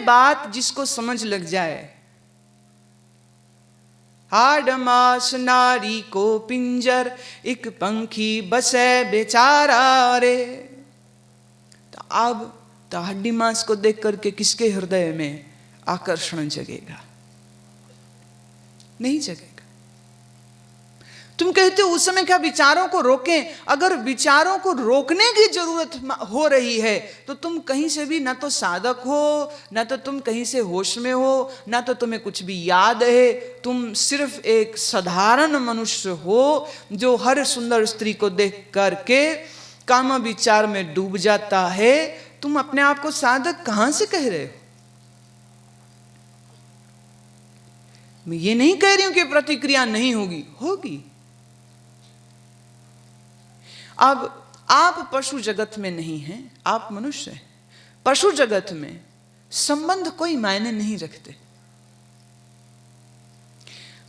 बात जिसको समझ लग जाए, हाड मास नारी को पिंजर, एक पंखी बसे बेचारा रे। तो अब तो हड्डी मांस को देख करके किसके हृदय में आकर्षण जगेगा? नहीं जगेगा। तुम कहते हो उस समय क्या विचारों को रोकें? अगर विचारों को रोकने की जरूरत हो रही है तो तुम कहीं से भी, ना तो साधक हो, ना तो तुम कहीं से होश में हो, ना तो तुम्हें कुछ भी याद है। तुम सिर्फ एक साधारण मनुष्य हो जो हर सुंदर स्त्री को देख करके काम विचार में डूब जाता है। तुम अपने आप को साधक कहां से कह रहे हो? मैं ये नहीं कह रही हूं कि प्रतिक्रिया नहीं होगी, होगी। अब आप पशु जगत में नहीं हैं, आप मनुष्य हैं। पशु जगत में संबंध कोई मायने नहीं रखते।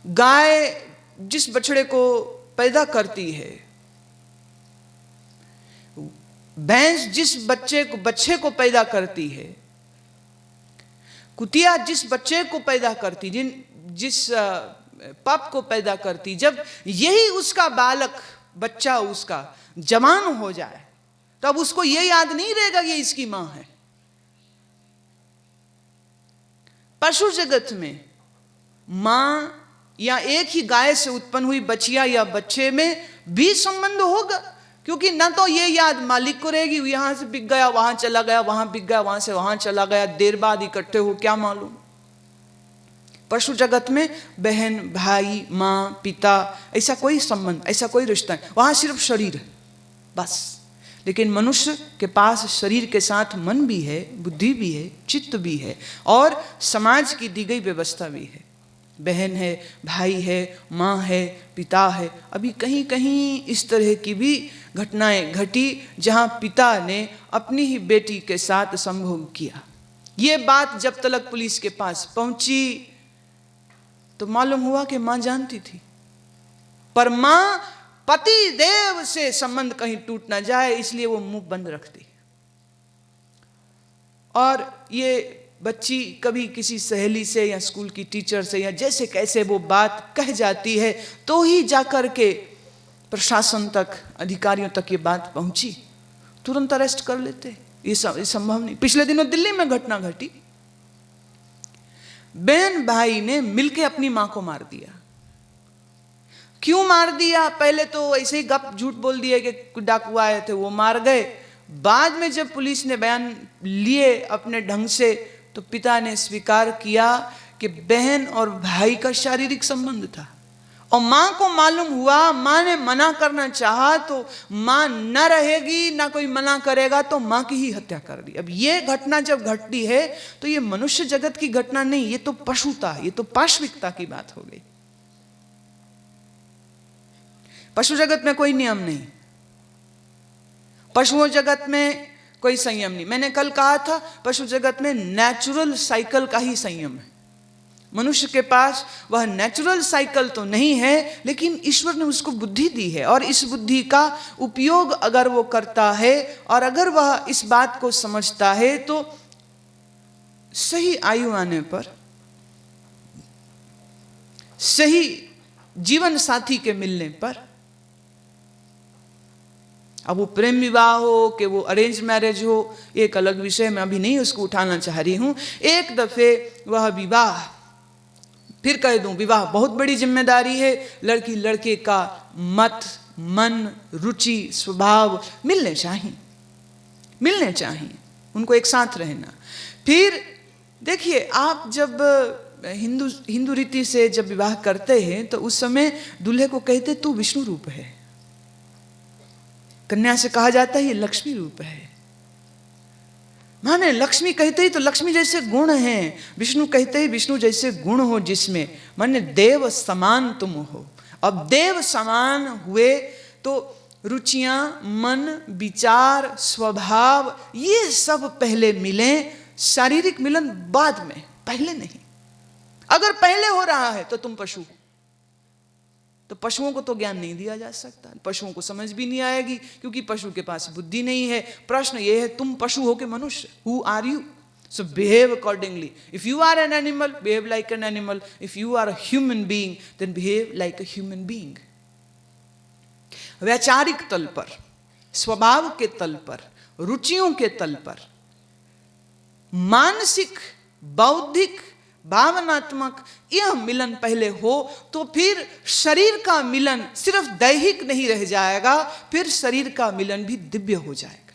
गाय जिस बछड़े को पैदा करती है, भैंस जिस बच्चे को पैदा करती है, कुतिया जिस बच्चे को पैदा करती, जिस पप को पैदा करती, जब यही उसका बालक बच्चा उसका जवान हो जाए तब उसको यह याद नहीं रहेगा कि इसकी मां है। पशु जगत में मां या एक ही गाय से उत्पन्न हुई बछिया या बच्चे में भी संबंध होगा, क्योंकि ना तो ये याद मालिक को रहेगी, यहां से बिक गया वहां चला गया, वहां बिक गया वहां से वहां चला गया, देर बाद इकट्ठे हो क्या मालूम। पशु जगत में बहन भाई मां पिता ऐसा कोई संबंध, ऐसा कोई रिश्ता है, वहां सिर्फ शरीर है बस। लेकिन मनुष्य के पास शरीर के साथ मन भी है, बुद्धि भी है, चित्त भी है और समाज की दी गई व्यवस्था भी है। बहन है, भाई है, माँ है, पिता है। अभी कहीं कहीं इस तरह की भी घटनाएं घटी जहाँ पिता ने अपनी ही बेटी के साथ संभोग किया। ये बात जब तक पुलिस के पास पहुंची तो मालूम हुआ कि माँ जानती थी, पर माँ पति देव से संबंध कहीं टूट ना जाए इसलिए वो मुंह बंद रखती। और ये बच्ची कभी किसी सहेली से या स्कूल की टीचर से या जैसे कैसे वो बात कह जाती है तो ही जाकर के प्रशासन तक, अधिकारियों तक ये बात पहुंची, तुरंत अरेस्ट कर लेते। ये संभव नहीं। पिछले दिनों दिल्ली में घटना घटी, बहन भाई ने मिलकर अपनी मां को मार दिया। क्यों मार दिया? पहले तो ऐसे ही गप झूठ बोल दिए कि डाकू आए थे वो मार गए। बाद में जब पुलिस ने बयान लिए अपने ढंग से तो पिता ने स्वीकार किया कि बहन और भाई का शारीरिक संबंध था। और मां को मालूम हुआ, मां ने मना करना चाहा तो मां न रहेगी, ना कोई मना करेगा, तो मां की ही हत्या कर दी। अब ये घटना जब घटती है तो ये मनुष्य जगत की घटना नहीं, ये तो पशुता, ये तो पाशविकता की बात हो गई। पशु जगत में कोई नियम नहीं, पशुओं जगत में कोई संयम नहीं। मैंने कल कहा था पशु जगत में नेचुरल साइकिल का ही संयम है। मनुष्य के पास वह नेचुरल साइकिल तो नहीं है, लेकिन ईश्वर ने उसको बुद्धि दी है और इस बुद्धि का उपयोग अगर वो करता है और अगर वह इस बात को समझता है तो सही आयु आने पर, सही जीवन साथी के मिलने पर, अब वो प्रेम विवाह हो कि वो अरेंज मैरिज हो, एक अलग विषय, मैं अभी नहीं उसको उठाना चाह रही हूं। एक दफे वह विवाह, फिर कह दूं विवाह बहुत बड़ी जिम्मेदारी है। लड़की लड़के का मत, मन, रुचि, स्वभाव मिलने चाहिए, उनको एक साथ रहना। फिर देखिए, आप जब हिंदू रीति से जब विवाह करते हैं तो उस समय दूल्हे को कहते तू विष्णु रूप है, कन्या से कहा जाता है ये लक्ष्मी रूप है। माने लक्ष्मी कहते ही तो लक्ष्मी जैसे गुण हैं, विष्णु कहते ही विष्णु जैसे गुण हो जिसमें, माने देव समान तुम हो। अब देव समान हुए तो रुचियां, मन, विचार, स्वभाव ये सब पहले मिले, शारीरिक मिलन बाद में, पहले नहीं। अगर पहले हो रहा है तो तुम पशु हो, तो पशुओं को तो ज्ञान नहीं दिया जा सकता, पशुओं को समझ भी नहीं आएगी क्योंकि पशु के पास बुद्धि नहीं है। प्रश्न ये है तुम पशु हो कि मनुष्य? Who are you? So behave accordingly. If you are an animal, behave like an animal. If you are a human being, then behave like a human being. वैचारिक तल पर, स्वभाव के तल पर, रुचियों के तल पर, मानसिक, बौद्धिक, भावनात्मक यह मिलन पहले हो तो फिर शरीर का मिलन सिर्फ दैहिक नहीं रह जाएगा, फिर शरीर का मिलन भी दिव्य हो जाएगा।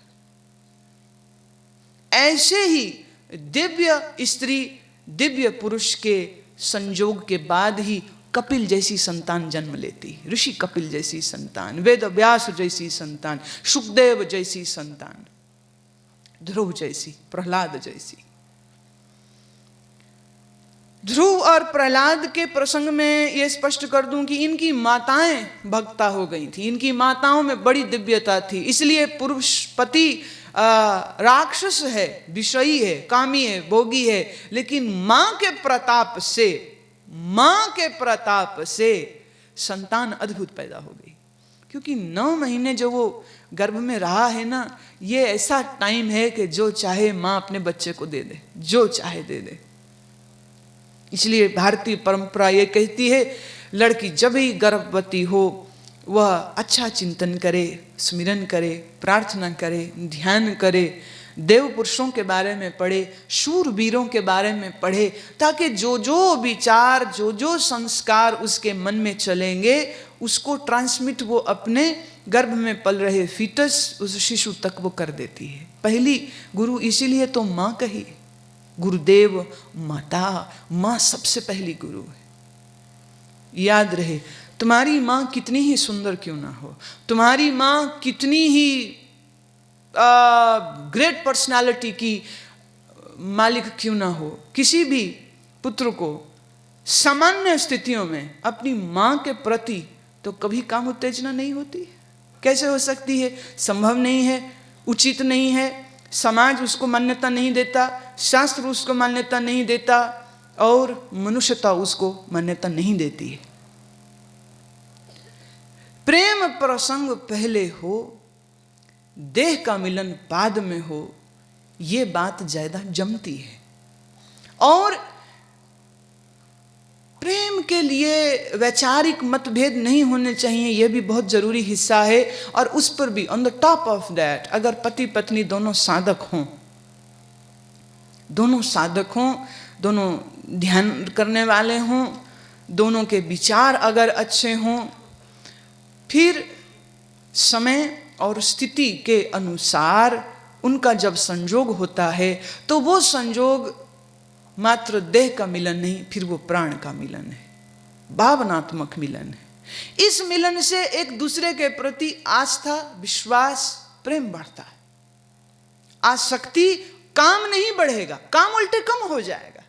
ऐसे ही दिव्य स्त्री दिव्य पुरुष के संयोग के बाद ही कपिल जैसी संतान जन्म लेती, ऋषि कपिल जैसी संतान, वेद व्यास जैसी संतान, सुखदेव जैसी संतान, ध्रुव जैसी, प्रहलाद जैसी। ध्रुव और प्रहलाद के प्रसंग में यह स्पष्ट कर दूं कि इनकी माताएं भक्ता हो गई थी, इनकी माताओं में बड़ी दिव्यता थी, इसलिए पुरुष पति राक्षस है, विषयी है, कामी है, भोगी है, लेकिन मां के प्रताप से संतान अद्भुत पैदा हो गई। क्योंकि 9 महीने जो वो गर्भ में रहा है ना, ये ऐसा टाइम है कि जो चाहे मां अपने बच्चे को दे दे, जो चाहे दे दे। इसलिए भारतीय परंपरा ये कहती है, लड़की जब ही गर्भवती हो वह अच्छा चिंतन करे, स्मरण करे, प्रार्थना करे, ध्यान करे, देव पुरुषों के बारे में पढ़े, शूरवीरों के बारे में पढ़े, ताकि जो जो विचार, जो जो संस्कार उसके मन में चलेंगे उसको ट्रांसमिट वो अपने गर्भ में पल रहे फीटस, उस शिशु तक वो कर देती है। पहली गुरु इसीलिए तो माँ कही, गुरुदेव माता, माँ सबसे पहली गुरु है। याद रहे, तुम्हारी माँ कितनी ही सुंदर क्यों ना हो, तुम्हारी माँ कितनी ही ग्रेट पर्सनालिटी की मालिक क्यों ना हो, किसी भी पुत्र को सामान्य स्थितियों में अपनी माँ के प्रति तो कभी काम उत्तेजना नहीं होती। कैसे हो सकती है? संभव नहीं है, उचित नहीं है, समाज उसको मान्यता नहीं देता, शास्त्र उसको मान्यता नहीं देता और मनुष्यता उसको मान्यता नहीं देती है। प्रेम प्रसंग पहले हो, देह का मिलन बाद में हो, ये बात ज्यादा जमती है। और प्रेम के लिए वैचारिक मतभेद नहीं होने चाहिए, यह भी बहुत जरूरी हिस्सा है। और उस पर भी on the top of that, अगर पति पत्नी दोनों साधक हों, दोनों ध्यान करने वाले हों, दोनों के विचार अगर अच्छे हों, फिर समय और स्थिति के अनुसार उनका जब संयोग होता है तो वो संयोग मात्र देह का मिलन नहीं, फिर वो प्राण का मिलन है, भावनात्मक मिलन है। इस मिलन से एक दूसरे के प्रति आस्था, विश्वास, प्रेम बढ़ता है। आसक्ति, काम नहीं बढ़ेगा, काम उल्टे कम हो जाएगा।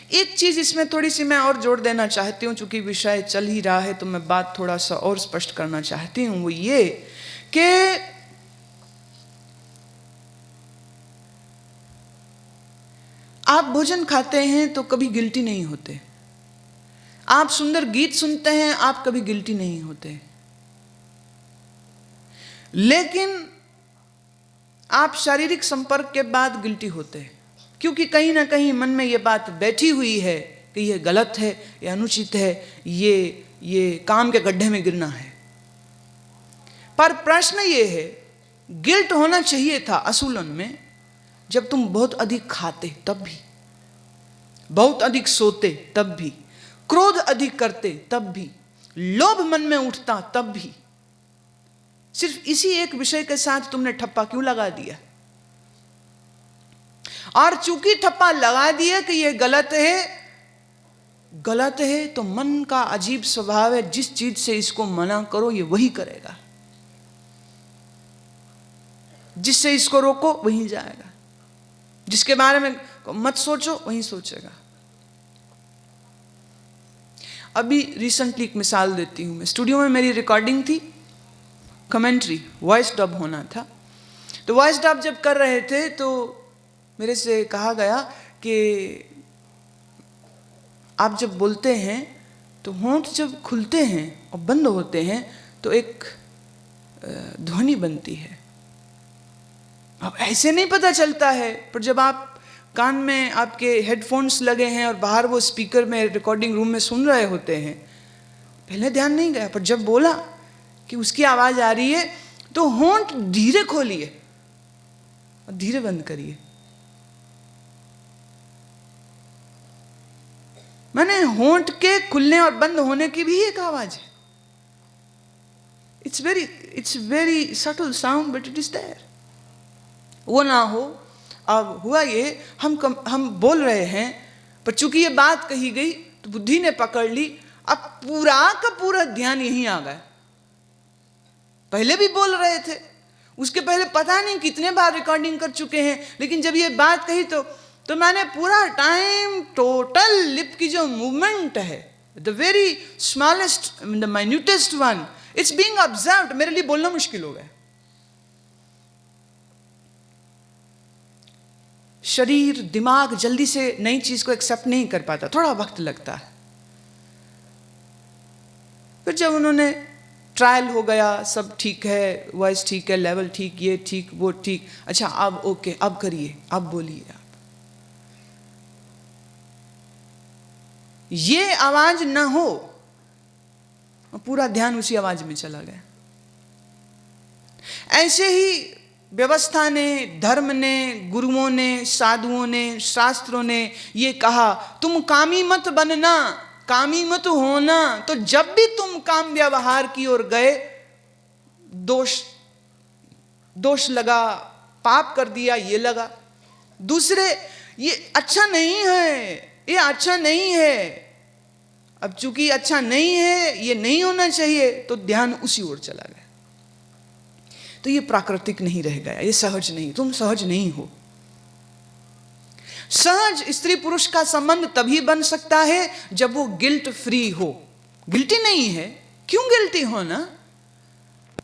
एक चीज इसमें थोड़ी सी मैं और जोड़ देना चाहती हूँ, चूंकि विषय चल ही रहा है तो मैं बात थोड़ा सा और स्पष्ट करना चाहती हूँ। वो ये कि आप भोजन खाते हैं तो कभी गिल्टी नहीं होते, आप सुंदर गीत सुनते हैं, आप कभी गिल्टी नहीं होते। लेकिन आप शारीरिक संपर्क के बाद गिल्टी होते हैं, क्योंकि कहीं ना कहीं मन में ये बात बैठी हुई है कि ये गलत है, ये अनुचित है, ये काम के गड्ढे में गिरना है। पर प्रश्न ये है, गिल्ट होना चाहिए था असूलन में जब तुम बहुत अधिक खाते तब भी, बहुत अधिक सोते तब भी, क्रोध अधिक करते तब भी, लोभ मन में उठता तब भी। सिर्फ इसी एक विषय के साथ तुमने ठप्पा क्यों लगा दिया? और चूंकि ठप्पा लगा दिया कि यह गलत है, तो मन का अजीब स्वभाव है, जिस चीज से इसको मना करो ये वही करेगा, जिससे इसको रोको वहीं जाएगा, जिसके बारे में मत सोचो वहीं सोचेगा। अभी रिसेंटली एक मिसाल देती हूं। मैं स्टूडियो में, मेरी रिकॉर्डिंग थी, कमेंट्री, वॉइस डब होना था। तो वॉइस डब जब कर रहे थे तो मेरे से कहा गया कि आप जब बोलते हैं तो होंठ जब खुलते हैं और बंद होते हैं तो एक ध्वनि बनती है। अब ऐसे नहीं पता चलता है, पर जब आप कान में आपके हेडफोन्स लगे हैं और बाहर वो स्पीकर में रिकॉर्डिंग रूम में सुन रहे होते हैं, पहले ध्यान नहीं गया, पर जब बोला कि उसकी आवाज़ आ रही है तो होंठ धीरे खोलिए और धीरे बंद करिए। माने होंठ के खुलने और बंद होने की भी एक आवाज है। It's very subtle sound but it is there. वो ना हो, अब हुआ ये, हम बोल रहे हैं, पर चूंकि ये बात कही गई तो बुद्धि ने पकड़ ली, अब पूरा का पूरा ध्यान यहीं आ गया। पहले भी बोल रहे थे, उसके पहले पता नहीं कितने बार रिकॉर्डिंग कर चुके हैं, लेकिन जब ये बात कही तो मैंने पूरा टाइम टोटल लिप की जो मूवमेंट है, the very smallest the minutest one, it's being observed. मेरे लिए बोलना मुश्किल हो गया। शरीर दिमाग जल्दी से नई चीज को एक्सेप्ट नहीं कर पाता, थोड़ा वक्त लगता है। फिर जब उन्होंने ट्रायल हो गया, सब ठीक है, वॉइस ठीक है, लेवल ठीक, ये ठीक, वो ठीक, अच्छा अब ओके, अब करिए, अब बोलिए आप। ये आवाज ना हो, पूरा ध्यान उसी आवाज में चला गया। ऐसे ही व्यवस्था ने, धर्म ने, गुरुओं ने, साधुओं ने, शास्त्रों ने ये कहा, तुम कामी मत बनना, कामी मत होना। तो जब भी तुम काम व्यवहार की ओर गए, दोष लगा, पाप कर दिया, ये लगा। दूसरे, ये अच्छा नहीं है, ये अच्छा नहीं है। अब चूंकि अच्छा नहीं है, ये नहीं होना चाहिए, तो ध्यान उसी ओर चला गया। तो ये प्राकृतिक नहीं रह गया, ये सहज नहीं, तुम सहज नहीं हो। सहज स्त्री पुरुष का संबंध तभी बन सकता है जब वो गिल्ट फ्री हो। गिल्टी नहीं है, क्यों गिल्टी होना?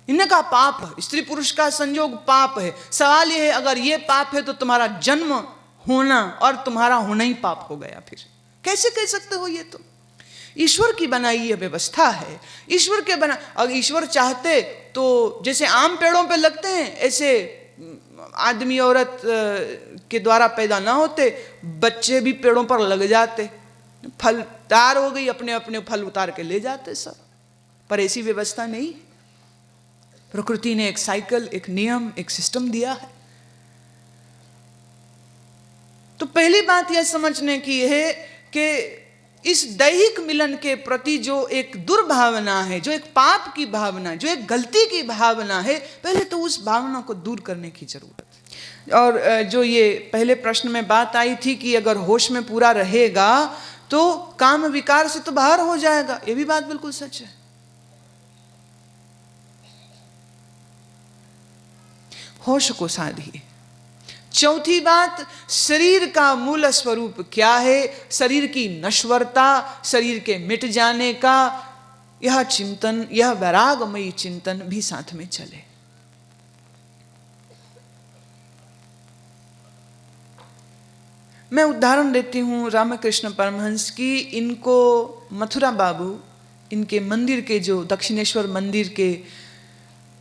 इनका पाप, स्त्री पुरुष का संयोग पाप है। सवाल ये है, अगर ये पाप है तो तुम्हारा जन्म होना और तुम्हारा होना ही पाप हो गया। फिर कैसे कह सकते हो? ये तो ईश्वर की बनाई ये व्यवस्था है। ईश्वर के बना, अगर ईश्वर चाहते तो जैसे आम पेड़ों पे लगते हैं, ऐसे आदमी औरत के द्वारा पैदा ना होते, बच्चे भी पेड़ों पर लग जाते, फल तैयार हो गई, अपने अपने फल उतार के ले जाते सब। पर ऐसी व्यवस्था नहीं। प्रकृति ने एक साइकिल, एक नियम, एक सिस्टम दिया है। तो पहली बात यह समझने की है कि इस दैहिक मिलन के प्रति जो एक दुर्भावना है, जो एक पाप की भावना, जो एक गलती की भावना है, पहले तो उस भावना को दूर करने की जरूरत है। और जो ये पहले प्रश्न में बात आई थी कि अगर होश में पूरा रहेगा तो काम विकार से तो बाहर हो जाएगा, ये भी बात बिल्कुल सच है। होश को साधिए। चौथी बात, शरीर का मूल स्वरूप क्या है, शरीर की नश्वरता, शरीर के मिट जाने का यह चिंतन, यह वैरागमयी चिंतन भी साथ में चले। मैं उदाहरण देती हूँ रामकृष्ण परमहंस की। इनको मथुरा बाबू, इनके मंदिर के जो दक्षिणेश्वर मंदिर के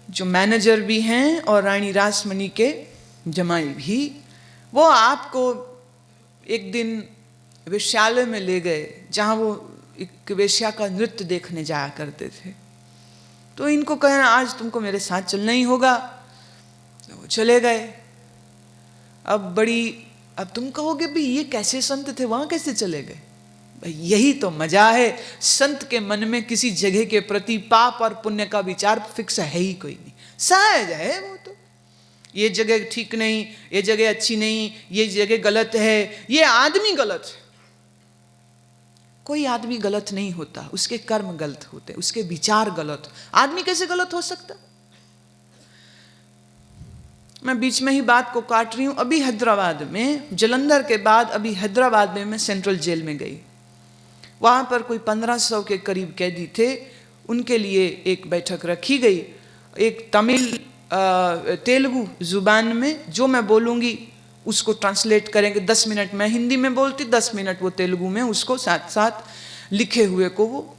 जो मैनेजर भी हैं और रानी रासमणी के जमाई भी, वो आपको एक दिन वेश्यालय में ले गए जहाँ वो एक वेश्या का नृत्य देखने जाया करते थे। तो इनको कहना, आज तुमको मेरे साथ चलना ही होगा। तो वो चले गए। अब तुम कहोगे भी ये कैसे संत थे, वहाँ कैसे चले गए? भाई यही तो मजा है। संत के मन में किसी जगह के प्रति पाप और पुण्य का विचार फिक्स है ही कोई नहीं, सहज है वो तो। ये जगह ठीक नहीं, ये जगह अच्छी नहीं, ये जगह गलत है, ये आदमी गलत है। कोई आदमी गलत नहीं होता, उसके कर्म गलत होते, उसके विचार गलत। आदमी कैसे गलत हो सकता? मैं बीच में ही बात को काट रही हूं। अभी हैदराबाद में, जलंधर के बाद अभी हैदराबाद में मैं सेंट्रल जेल में गई। वहां पर कोई 1500 के करीब कैदी थे। उनके लिए एक बैठक रखी गई। एक तमिल तेलुगु जुबान में जो मैं बोलूँगी उसको ट्रांसलेट करेंगे। 10 मिनट मैं हिंदी में बोलती, 10 मिनट वो तेलुगु में उसको साथ साथ लिखे हुए को वो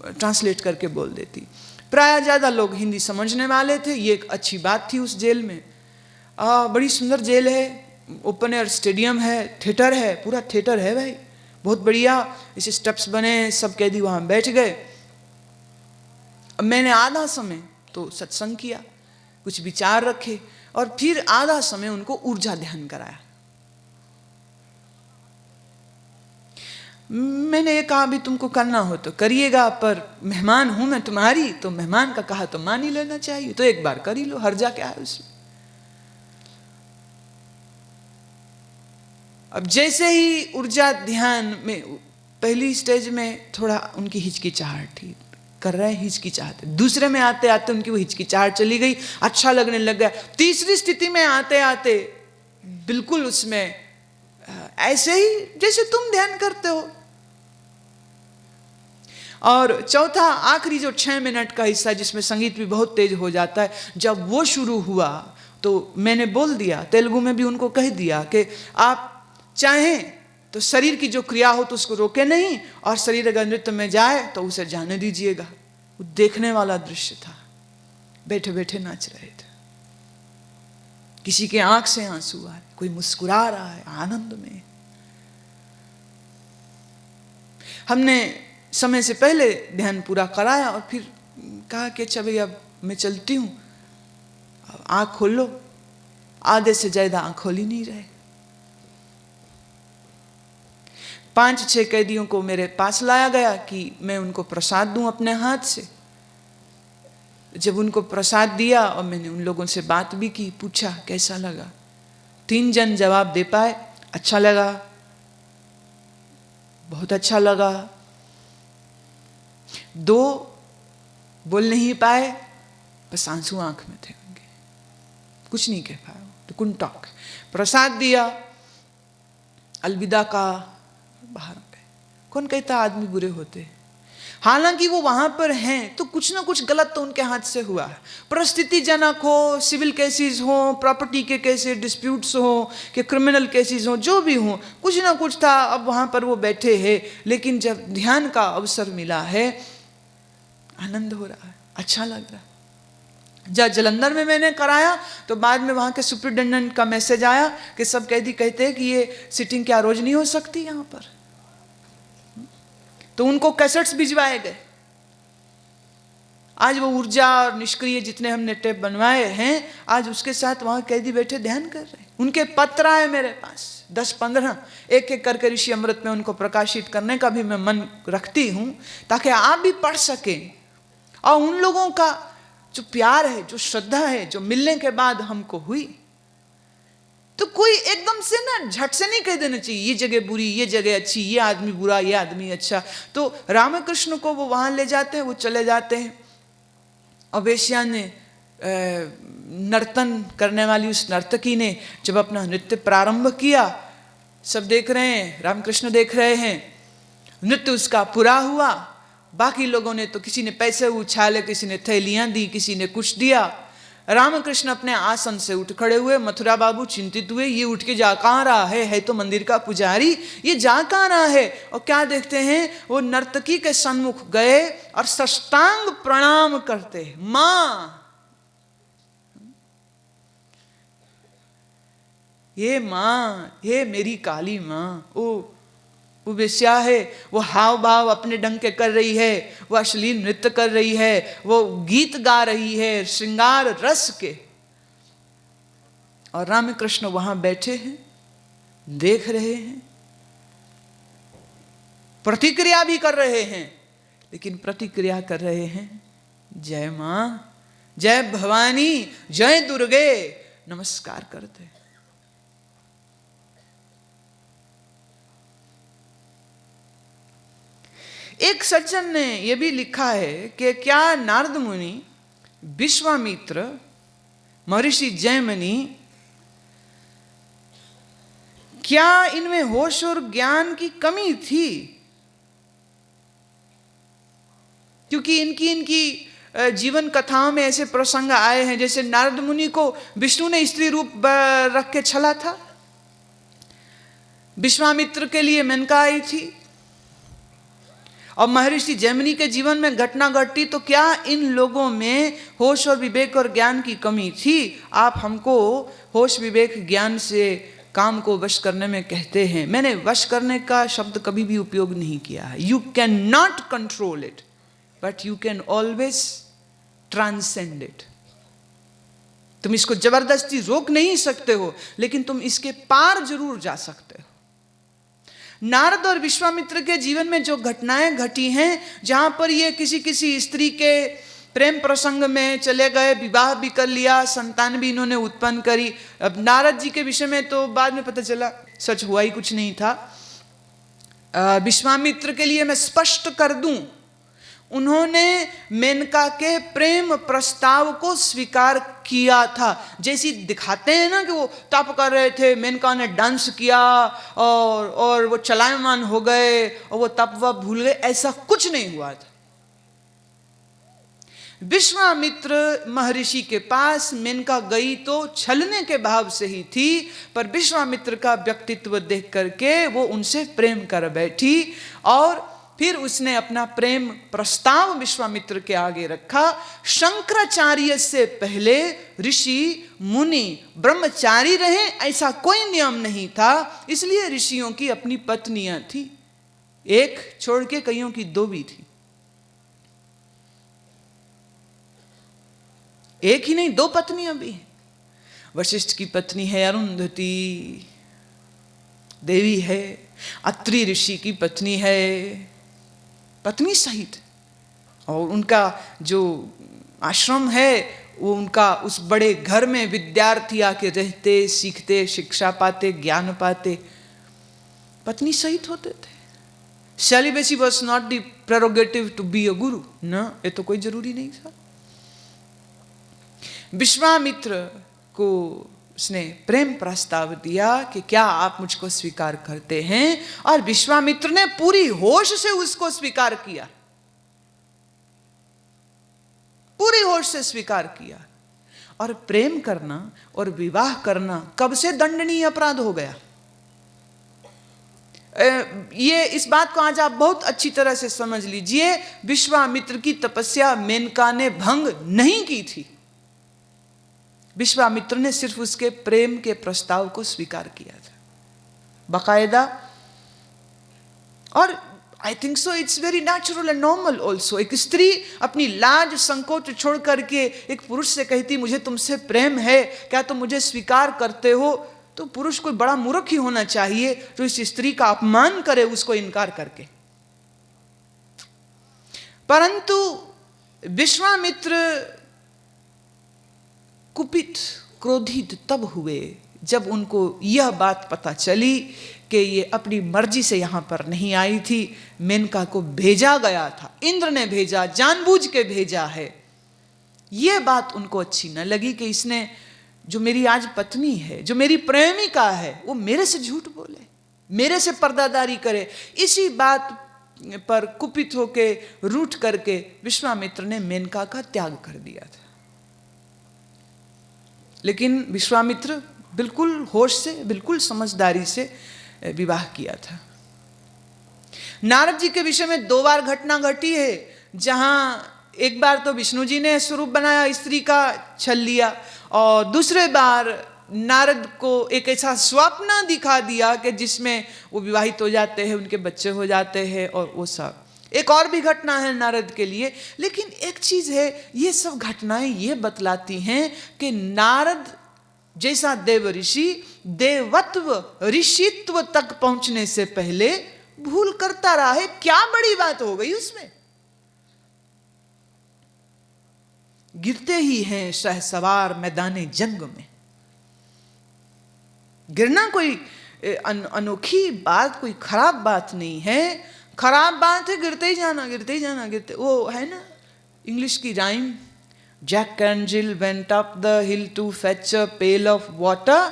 ट्रांसलेट करके बोल देती। प्राय ज़्यादा लोग हिंदी समझने वाले थे, ये एक अच्छी बात थी उस जेल में। बड़ी सुंदर जेल है, ओपन एयर स्टेडियम है, थिएटर है, पूरा थिएटर है भाई, बहुत बढ़िया। इसे स्टेप्स बने, सब कैदी वहाँ बैठ गए। अब मैंने आधा समय तो सत्संग किया, कुछ विचार रखे, और फिर आधा समय उनको ऊर्जा ध्यान कराया। मैंने ये कहा भी तुमको करना हो तो करिएगा, पर मेहमान हूं मैं तुम्हारी, तो मेहमान का कहा तो मान ही लेना चाहिए, तो एक बार कर ही लो, हर्जा क्या है उसमें। अब जैसे ही ऊर्जा ध्यान में पहली स्टेज में थोड़ा उनकी हिचकिचाहट थी, कर रहे हैं हिचकिचाहट, दूसरे में आते आते उनकी वो हिचकिचाहट चली गई, अच्छा लगने लग गया। तीसरी स्थिति में आते आते बिल्कुल उसमें ऐसे ही जैसे तुम ध्यान करते हो। और चौथा आखिरी जो 6 मिनट का हिस्सा जिसमें संगीत भी बहुत तेज हो जाता है, जब वो शुरू हुआ तो मैंने बोल दिया, तेलुगु में भी उनको कह दिया कि आप चाहें तो शरीर की जो क्रिया हो तो उसको रोके नहीं, और शरीर अगर नृत्य में जाए तो उसे जाने दीजिएगा। वो देखने वाला दृश्य था, बैठे बैठे नाच रहे थे, किसी के आंख से आंसू आ रहे, कोई मुस्कुरा रहा है आनंद में। हमने समय से पहले ध्यान पूरा कराया और फिर कहा कि अच्छा भाई अब मैं चलती हूँ, आँख खोल लो। आधे से ज़्यादा आँख खोल ही नहीं रहे। 5-6 कैदियों को मेरे पास लाया गया कि मैं उनको प्रसाद दूं अपने हाथ से। जब उनको प्रसाद दिया और मैंने उन लोगों से बात भी की, पूछा कैसा लगा, 3 जन जवाब दे पाए, अच्छा लगा, बहुत अच्छा लगा। 2 बोल नहीं पाए, बस आंसू आंख में थे उनके, कुछ नहीं कह पाए, तो कुंट टॉक। प्रसाद दिया, अलविदा का, बाहर गए। कौन कहता आदमी बुरे होते, हालांकि वो वहां पर हैं तो कुछ ना कुछ गलत तो उनके हाथ से हुआ है। परिस्थिति जनक हो, सिविल केसेस हो, प्रॉपर्टी के केसेस डिस्प्यूट्स हो, कि क्रिमिनल केसेस हो, जो भी हो, कुछ ना कुछ था। अब वहां पर वो बैठे हैं, लेकिन जब ध्यान का अवसर मिला है, आनंद हो रहा है, अच्छा लग रहा है। जब जलंधर में मैंने कराया तो बाद में वहां के सुपरिटेंडेंट का मैसेज आया कि सब कैदी कहते हैं कि ये सिटिंग क्या रोज नहीं हो सकती यहां पर, तो उनको कैसेट्स भिजवाए गए। आज वो ऊर्जा और निष्क्रिय जितने हमने टेप बनवाए हैं, आज उसके साथ वहां कैदी बैठे ध्यान कर रहे हैं। उनके पत्र आए मेरे पास 10-15, एक एक करके ऋषि अमृत में उनको प्रकाशित करने का भी मैं मन रखती हूं, ताकि आप भी पढ़ सकें। और उन लोगों का जो प्यार है, जो श्रद्धा है, जो मिलने के बाद हमको हुई, तो कोई एकदम से ना झट से नहीं कह देना चाहिए ये जगह बुरी, ये जगह अच्छी, ये आदमी बुरा, ये आदमी अच्छा। तो रामकृष्ण को वो वहां ले जाते हैं, वो चले जाते हैं। और वेश्या ने, नर्तन करने वाली उस नर्तकी ने जब अपना नृत्य प्रारंभ किया, सब देख रहे हैं, रामकृष्ण देख रहे हैं, नृत्य उसका पूरा हुआ। बाकी लोगों ने तो, किसी ने पैसे उछाले, किसी ने थैलियां दी, किसी ने कुछ दिया। रामकृष्ण अपने आसन से उठ खड़े हुए, मथुरा बाबू चिंतित हुए, ये उठ के जा कहाँ रहा है तो मंदिर का पुजारी, ये जा कहाँ रहा है। और क्या देखते हैं, वो नर्तकी के सन्मुख गए और साष्टांग प्रणाम करते, माँ, ये माँ, ये मेरी काली माँ। वो वेश्या है, वो हाव भाव अपने ढंग के कर रही है, वो अश्लील नृत्य कर रही है, वो गीत गा रही है श्रृंगार रस के। और रामकृष्ण वहां बैठे हैं, देख रहे हैं, प्रतिक्रिया भी कर रहे हैं, लेकिन प्रतिक्रिया कर रहे हैं जय मां, जय भवानी, जय दुर्गे, नमस्कार करते। एक सज्जन ने यह भी लिखा है कि क्या नारद मुनि, विश्वामित्र, महर्षि जयमिनी, क्या इनमें होश और ज्ञान की कमी थी? क्योंकि इनकी जीवन कथाओं में ऐसे प्रसंग आए हैं, जैसे नारद मुनि को विष्णु ने स्त्री रूप रख के छला था, विश्वामित्र के लिए मेनका आई थी, और महर्षि जैमिनी के जीवन में घटना घटी तो क्या इन लोगों में होश और विवेक और ज्ञान की कमी थी? आप हमको होश विवेक ज्ञान से काम को वश करने में कहते हैं। मैंने वश करने का शब्द कभी भी उपयोग नहीं किया है। You can not control it, but you can always transcend it. तुम इसको जबरदस्ती रोक नहीं सकते हो, लेकिन तुम इसके पार जरूर जा सकते हो। नारद और विश्वामित्र के जीवन में जो घटनाएं घटी हैं, जहां पर ये किसी किसी स्त्री के प्रेम प्रसंग में चले गए, विवाह भी कर लिया, संतान भी इन्होंने उत्पन्न करी। अब नारद जी के विषय में तो बाद में पता चला सच हुआ ही कुछ नहीं था। विश्वामित्र के लिए मैं स्पष्ट कर दूं, उन्होंने मेनका के प्रेम प्रस्ताव को स्वीकार किया था। जैसी दिखाते हैं ना कि वो तप कर रहे थे, मेनका ने डांस किया और वो चलायमान हो गए और वो तप वप भूल गए, ऐसा कुछ नहीं हुआ था। विश्वामित्र महर्षि के पास मेनका गई तो छलने के भाव से ही थी, पर विश्वामित्र का व्यक्तित्व देख करके वो उनसे प्रेम कर बैठी, और फिर उसने अपना प्रेम प्रस्ताव विश्वामित्र के आगे रखा। शंकराचार्य से पहले ऋषि मुनि ब्रह्मचारी रहे, ऐसा कोई नियम नहीं था, इसलिए ऋषियों की अपनी पत्नियां थी, एक छोड़ के कईयों की दो भी थी। एक ही नहीं, दो पत्नियां भी हैं। वशिष्ठ की पत्नी है अरुंधति देवी है, अत्रि ऋषि की पत्नी है, पत्नी सहित, और उनका जो आश्रम है वो उनका उस बड़े घर में विद्यार्थी आके रहते, सीखते, शिक्षा पाते, ज्ञान पाते, पत्नी सहित होते थे। Celibacy was not the prerogative to be a guru, ना, ये तो कोई जरूरी नहीं था। विश्वामित्र को उसने प्रेम प्रस्ताव दिया कि क्या आप मुझको स्वीकार करते हैं, और विश्वामित्र ने पूरी होश से उसको स्वीकार किया, पूरी होश से स्वीकार किया। और प्रेम करना और विवाह करना कब से दंडनीय अपराध हो गया? ये इस बात को आज आप बहुत अच्छी तरह से समझ लीजिए। विश्वामित्र की तपस्या मेनका ने भंग नहीं की थी, विश्वामित्र ने सिर्फ उसके प्रेम के प्रस्ताव को स्वीकार किया था बाकायदा। और I think so it's very natural and normal also. एक स्त्री अपनी लाज संकोच छोड़ करके एक पुरुष से कहती मुझे तुमसे प्रेम है, क्या तुम मुझे स्वीकार करते हो? तो पुरुष कोई बड़ा मूर्ख ही होना चाहिए जो इस स्त्री का अपमान करे उसको इनकार करके। परंतु विश्वामित्र कुपित क्रोधित तब हुए जब उनको यह बात पता चली कि ये अपनी मर्जी से यहां पर नहीं आई थी, मेनका को भेजा गया था, इंद्र ने भेजा, जानबूझ के भेजा है। यह बात उनको अच्छी न लगी कि इसने, जो मेरी आज पत्नी है, जो मेरी प्रेमिका है, वो मेरे से झूठ बोले, मेरे से पर्दादारी करे। इसी बात पर कुपित होके रूठ करके विश्वामित्र ने मेनका का त्याग कर दिया था। लेकिन विश्वामित्र बिल्कुल होश से, बिल्कुल समझदारी से विवाह किया था। नारद जी के विषय में दो बार घटना घटी है, जहां एक बार तो विष्णु जी ने स्वरूप बनाया, स्त्री का छल लिया, और दूसरे बार नारद को एक ऐसा स्वप्न दिखा दिया कि जिसमें वो विवाहित हो जाते हैं, उनके बच्चे हो जाते हैं, और वो सब। एक और भी घटना है नारद के लिए। लेकिन एक चीज है, ये सब घटनाएं ये बतलाती हैं कि नारद जैसा देव ऋषि देवत्व ऋषित्व तक पहुंचने से पहले भूल करता रहा है। क्या बड़ी बात हो गई उसमें? गिरते ही हैं शहसवार मैदाने जंग में। गिरना कोई अनोखी बात, कोई खराब बात नहीं है। खराब बात है गिरते ही जाना, गिरते ही जाना, गिरते। वो है ना इंग्लिश की rhyme, Jack and Jill went up the hill to fetch a pail of water,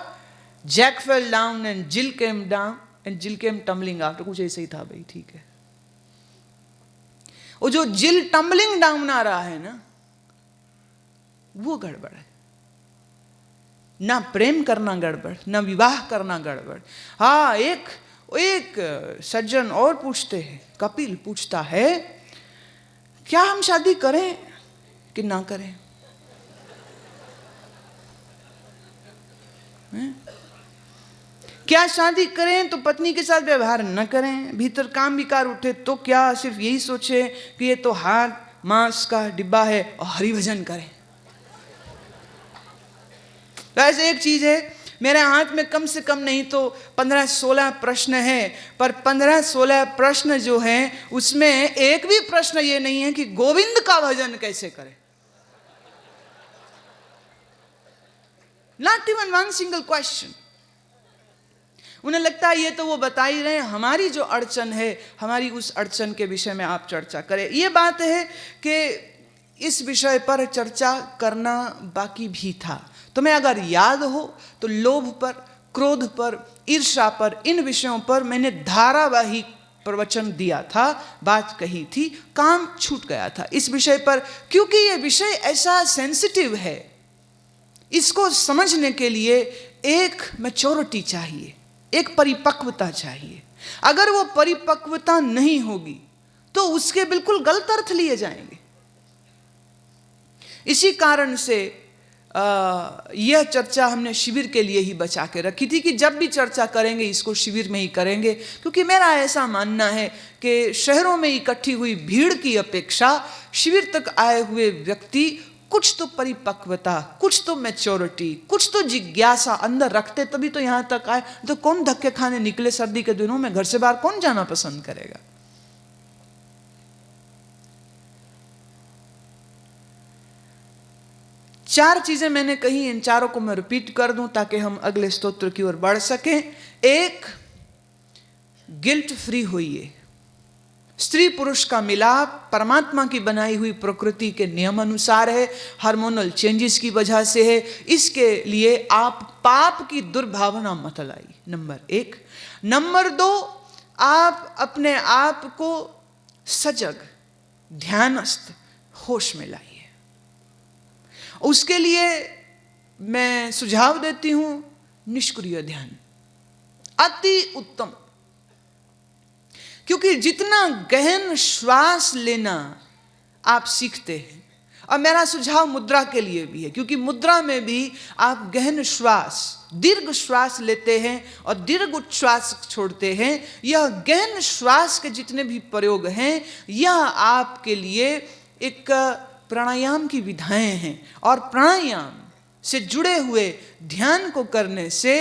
Jack fell down and Jill came down and Jill came tumbling after. कुछ ऐसे ही था भाई, ठीक है। वो जो जिल टम्बलिंग डाउन आ रहा है ना, वो गड़बड़ है। ना प्रेम करना गड़बड़, ना विवाह करना गड़बड़। हाँ, एक एक सज्जन और पूछते हैं, कपिल पूछता है, क्या हम शादी करें कि ना करें? क्या शादी करें तो पत्नी के साथ व्यवहार न करें, भीतर काम विकार उठे तो क्या सिर्फ यही सोचे कि ये तो हाथ मांस का डिब्बा है और हरि भजन करें? वैसे एक चीज है, मेरे हाथ में कम से कम नहीं तो 15-16 प्रश्न हैं, पर 15-16 प्रश्न जो हैं उसमें एक भी प्रश्न ये नहीं है कि गोविंद का भजन कैसे करें। Not even one single question. उन्हें लगता है ये तो वो बता ही रहे हैं, हमारी जो अड़चन है, हमारी उस अड़चन के विषय में आप चर्चा करें। ये बात है कि इस विषय पर चर्चा करना बाकी भी था। तुम्हें अगर याद हो तो लोभ पर, क्रोध पर, ईर्ष्या पर, इन विषयों पर मैंने धारावाहिक प्रवचन दिया था, बात कही थी, काम छूट गया था इस विषय पर, क्योंकि ये विषय ऐसा सेंसिटिव है। इसको समझने के लिए एक मैच्योरिटी चाहिए, एक परिपक्वता चाहिए। अगर वो परिपक्वता नहीं होगी तो उसके बिल्कुल गलत अर्थ लिए जाएंगे। इसी कारण से यह चर्चा हमने शिविर के लिए ही बचा के रखी थी कि जब भी चर्चा करेंगे इसको शिविर में ही करेंगे, क्योंकि मेरा ऐसा मानना है कि शहरों में इकट्ठी हुई भीड़ की अपेक्षा शिविर तक आए हुए व्यक्ति कुछ तो परिपक्वता, कुछ तो मैच्योरिटी, कुछ तो जिज्ञासा अंदर रखते तभी तो यहाँ तक आए। तो कौन धक्के खाने निकले सर्दी के दिनों में, घर से बाहर कौन जाना पसंद करेगा? चार चीजें मैंने कही, इन चारों को मैं रिपीट कर दूं ताकि हम अगले स्तोत्र की ओर बढ़ सकें। एक, गिल्ट फ्री होइए। स्त्री पुरुष का मिलाप परमात्मा की बनाई हुई प्रकृति के नियम अनुसार है, हार्मोनल चेंजेस की वजह से है। इसके लिए आप पाप की दुर्भावना मत लाई, नंबर एक। नंबर दो, आप अपने आप को सजग, ध्यानस्थ, होश में लाइए। उसके लिए मैं सुझाव देती हूं निष्क्रिय ध्यान, अति उत्तम। क्योंकि जितना गहन श्वास लेना आप सीखते हैं, और मेरा सुझाव मुद्रा के लिए भी है, क्योंकि मुद्रा में भी आप गहन श्वास, दीर्घ श्वास लेते हैं और दीर्घ उच्छ्वास छोड़ते हैं। यह गहन श्वास के जितने भी प्रयोग हैं, यह आपके लिए एक प्राणायाम की विधाएं हैं, और प्राणायाम से जुड़े हुए ध्यान को करने से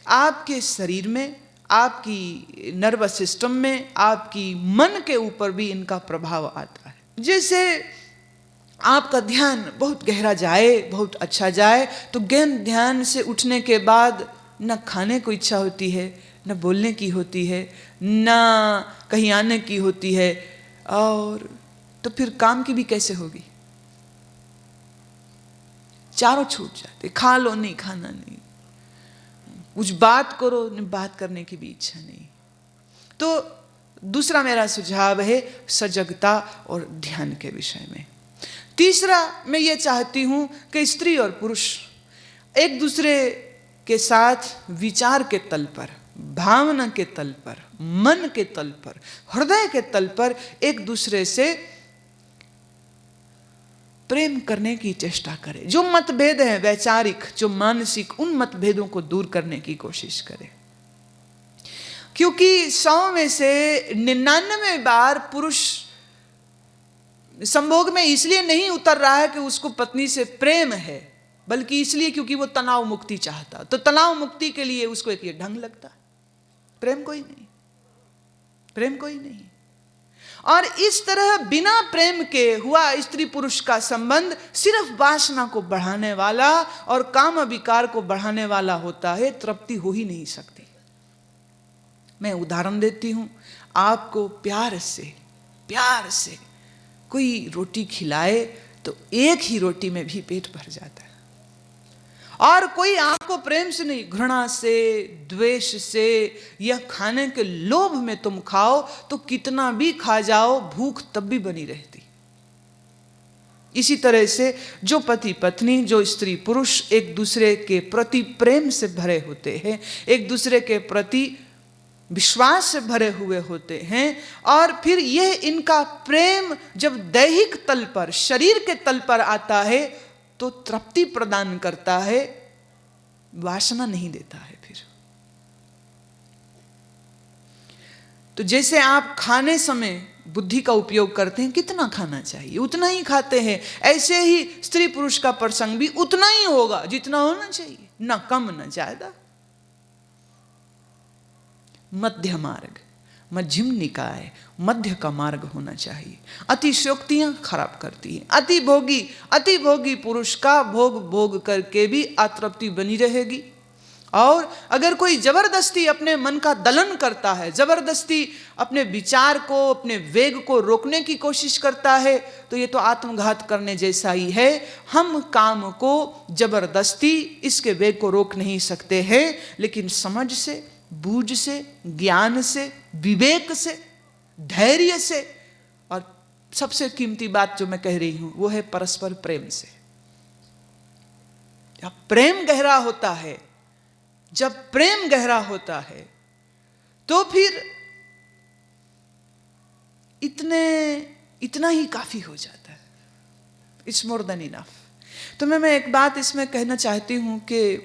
आपके शरीर में, आपकी नर्वस सिस्टम में, आपकी मन के ऊपर भी इनका प्रभाव आता है। जैसे आपका ध्यान बहुत गहरा जाए, बहुत अच्छा जाए, तो गहन ध्यान से उठने के बाद न खाने को इच्छा होती है, न बोलने की होती है, न कहीं आने की होती है, और तो फिर काम की भी कैसे होगी? चारों छूट जाते, खा लो नहीं, खाना नहीं, कुछ बात करो नहीं, बात करने की भी इच्छा नहीं। तो दूसरा मेरा सुझाव है सजगता और ध्यान के विषय में। तीसरा, मैं ये चाहती हूं कि स्त्री और पुरुष एक दूसरे के साथ विचार के तल पर, भावना के तल पर, मन के तल पर, हृदय के तल पर एक दूसरे से प्रेम करने की चेष्टा करें। जो मतभेद हैं वैचारिक, जो मानसिक, उन मतभेदों को दूर करने की कोशिश करें। क्योंकि 100 में से 99 बार पुरुष संभोग में इसलिए नहीं उतर रहा है कि उसको पत्नी से प्रेम है, बल्कि इसलिए क्योंकि वो तनाव मुक्ति चाहता। तो तनाव मुक्ति के लिए उसको एक ये ढंग लगता, प्रेम कोई नहीं, प्रेम कोई नहीं। और इस तरह बिना प्रेम के हुआ स्त्री पुरुष का संबंध सिर्फ वासना को बढ़ाने वाला और काम विकार को बढ़ाने वाला होता है, तृप्ति हो ही नहीं सकती। मैं उदाहरण देती हूं, आपको प्यार से कोई रोटी खिलाए तो एक ही रोटी में भी पेट भर जाता है, और कोई आपको प्रेम से नहीं, घृणा से, द्वेष से, यह खाने के लोभ में तुम खाओ तो कितना भी खा जाओ, भूख तब भी बनी रहती। इसी तरह से जो पति पत्नी, जो स्त्री पुरुष एक दूसरे के प्रति प्रेम से भरे होते हैं, एक दूसरे के प्रति विश्वास से भरे हुए होते हैं। और फिर यह इनका प्रेम जब दैहिक तल पर, शरीर के तल पर आता है तो तृप्ति प्रदान करता है, वासना नहीं देता है। फिर तो जैसे आप खाने समय बुद्धि का उपयोग करते हैं, कितना खाना चाहिए उतना ही खाते हैं, ऐसे ही स्त्री पुरुष का प्रसंग भी उतना ही होगा जितना होना चाहिए, ना कम ना ज्यादा। मध्य मार्ग, मध्यम निकाय, मध्य का मार्ग होना चाहिए। अतिशयोक्तियां खराब करती हैं। अति भोगी पुरुष का भोग भोग करके भी अतृप्ति बनी रहेगी। और अगर कोई जबरदस्ती अपने मन का दलन करता है, जबरदस्ती अपने विचार को, अपने वेग को रोकने की कोशिश करता है, तो ये तो आत्मघात करने जैसा ही है। हम काम को जबरदस्ती इसके वेग को रोक नहीं सकते हैं, लेकिन समझ से, बूझ से, ज्ञान से, विवेक से, धैर्य से, और सबसे कीमती बात जो मैं कह रही हूं वो है परस्पर प्रेम से। जब प्रेम गहरा होता है, जब प्रेम गहरा होता है तो फिर इतना ही काफी हो जाता है। It's more than enough. तो मैं एक बात इसमें कहना चाहती हूं कि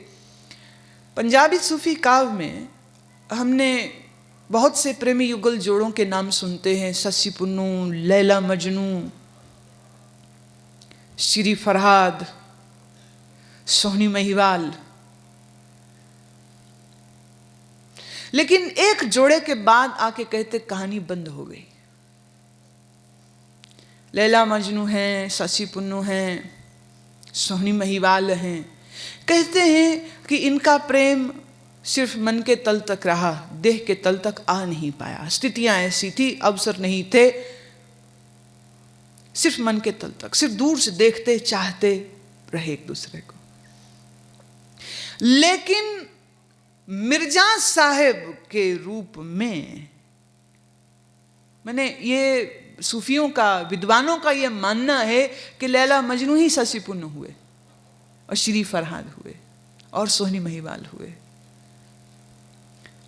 पंजाबी सूफी काव्य में हमने बहुत से प्रेमी युगल जोड़ों के नाम सुनते हैं। सस्सी पुन्नू, लैला मजनू, श्री फरहाद, सोहनी महिवाल। लेकिन एक जोड़े के बाद आके कहते कहानी बंद हो गई। लैला मजनू हैं, सस्सी पुन्नू हैं, सोहनी महिवाल हैं। कहते हैं कि इनका प्रेम सिर्फ मन के तल तक रहा, देह के तल तक आ नहीं पाया। स्थितियां ऐसी थी, अवसर नहीं थे, सिर्फ मन के तल तक, सिर्फ दूर से देखते चाहते रहे एक दूसरे को। लेकिन मिर्जा साहेब के रूप में, मैंने ये सूफियों का, विद्वानों का ये मानना है कि लैला मजनू ही सस्सी पुन्नू हुए, और श्री फरहाद हुए, और सोहनी महिवाल हुए,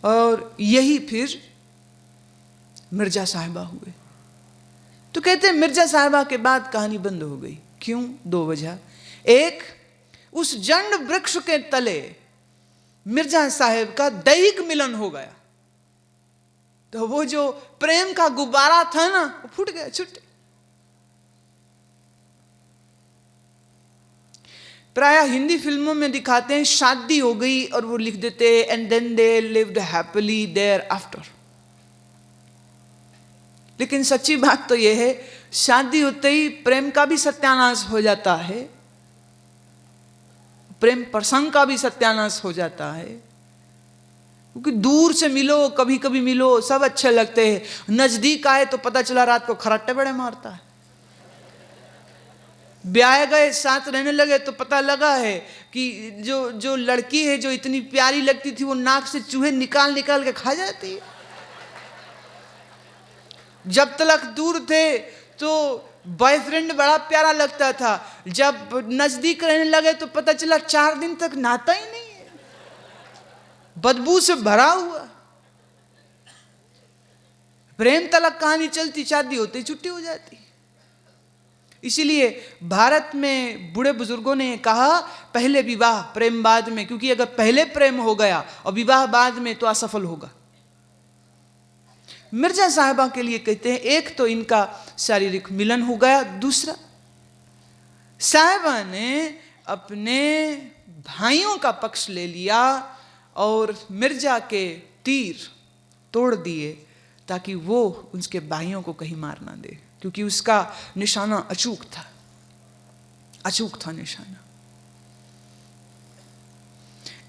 और यही फिर मिर्जा साहिबा हुए। तो कहते हैं मिर्जा साहिबा के बाद कहानी बंद हो गई। क्यों? दो वजह। एक, उस जंड वृक्ष के तले मिर्जा साहेब का दैहिक मिलन हो गया, तो वो जो प्रेम का गुब्बारा था ना, वो फूट गया, छूट। प्राय हिंदी फिल्मों में दिखाते हैं शादी हो गई और वो लिख देते हैं and then they lived happily there after. लेकिन सच्ची बात तो यह है, शादी होते ही प्रेम का भी सत्यानाश हो जाता है, प्रेम प्रसंग का भी सत्यानाश हो जाता है। क्योंकि दूर से मिलो, कभी कभी मिलो, सब अच्छे लगते हैं, नजदीक आए तो पता चला रात को खराटे बड़े मारता है। ब्याह गए, साथ रहने लगे तो पता लगा है कि जो लड़की है जो इतनी प्यारी लगती थी, वो नाक से चूहे निकाल निकाल के खा जाती है। जब तक दूर थे तो बॉयफ्रेंड बड़ा प्यारा लगता था, जब नजदीक रहने लगे तो पता चला 4 दिन तक नहाता ही नहीं है, बदबू से भरा हुआ। प्रेम तलक कहानी चलती, शादी होती छुट्टी हो जाती। इसीलिए भारत में बूढ़े बुजुर्गों ने कहा पहले विवाह प्रेम बाद में, क्योंकि अगर पहले प्रेम हो गया और विवाह बाद में तो असफल होगा। मिर्जा साहिबा के लिए कहते हैं, एक तो इनका शारीरिक मिलन हो गया, दूसरा साहिबा ने अपने भाइयों का पक्ष ले लिया और मिर्जा के तीर तोड़ दिए ताकि वो उसके भाइयों को कहीं मार ना दे, क्योंकि उसका निशाना अचूक था निशाना।